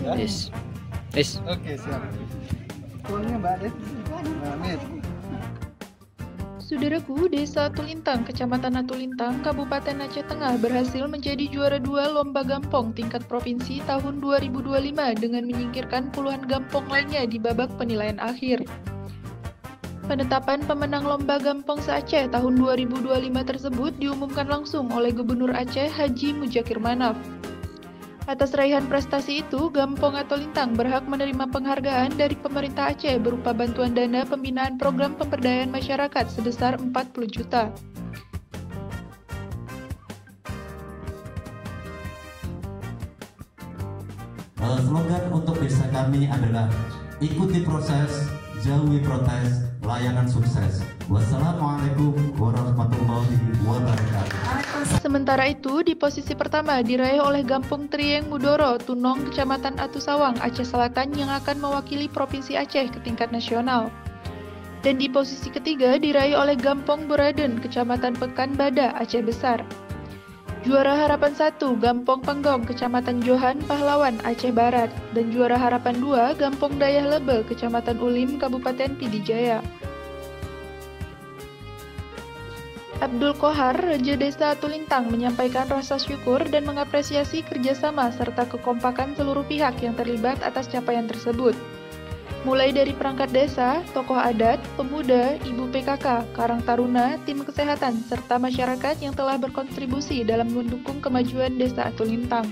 Ya? Yes. Yes. Oke, siap. Uangnya Mbak Adit. Nah, Mit. Saudaraku, Desa Atulintang, Kecamatan Atulintang, Kabupaten Aceh Tengah berhasil menjadi juara 2 Lomba Gampong tingkat provinsi tahun 2025 dengan menyingkirkan puluhan gampong lainnya di babak penilaian akhir. Penetapan pemenang Lomba Gampong se-Aceh tahun 2025 tersebut diumumkan langsung oleh Gubernur Aceh Haji Mujakir Manaf. Atas raihan prestasi itu, Gampong Atulintang berhak menerima penghargaan dari pemerintah Aceh berupa bantuan dana pembinaan program pemberdayaan masyarakat sebesar 40 juta. Slogan untuk desa kami adalah ikuti proses, jauhi protes, layanan sukses. Wassalamualaikum warahmatullahi wabarakatuh. Sementara itu, di posisi pertama diraih oleh Gampong Trieng Mudoro, Tunong, Kecamatan Atusawang, Aceh Selatan yang akan mewakili Provinsi Aceh ke tingkat nasional. Dan di posisi ketiga diraih oleh Gampong Buraden, Kecamatan Pekanbada, Aceh Besar. Juara Harapan 1, Gampong Penggong, Kecamatan Johan, Pahlawan, Aceh Barat. Dan juara Harapan 2, Gampong Dayah Lebe, Kecamatan Ulim, Kabupaten Pidijaya. Abdul Kohar, Raja Desa Atulintang, menyampaikan rasa syukur dan mengapresiasi kerjasama serta kekompakan seluruh pihak yang terlibat atas capaian tersebut. Mulai dari perangkat desa, tokoh adat, pemuda, ibu PKK, Karang Taruna, tim kesehatan, serta masyarakat yang telah berkontribusi dalam mendukung kemajuan Desa Atulintang.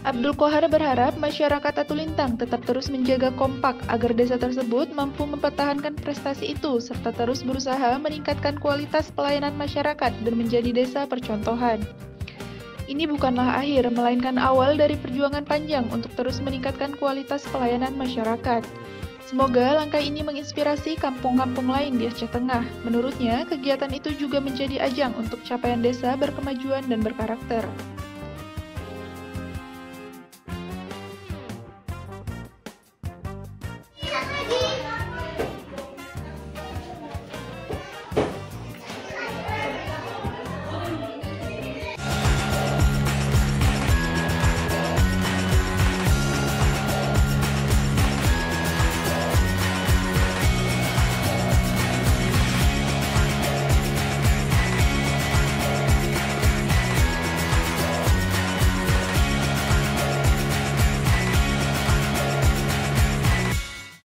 Abdul Kohar berharap masyarakat Atulintang tetap terus menjaga kompak agar desa tersebut mampu mempertahankan prestasi itu serta terus berusaha meningkatkan kualitas pelayanan masyarakat dan menjadi desa percontohan. Ini bukanlah akhir, melainkan awal dari perjuangan panjang untuk terus meningkatkan kualitas pelayanan masyarakat. Semoga langkah ini menginspirasi kampung-kampung lain di Aceh Tengah. Menurutnya, kegiatan itu juga menjadi ajang untuk capaian desa berkemajuan dan berkarakter.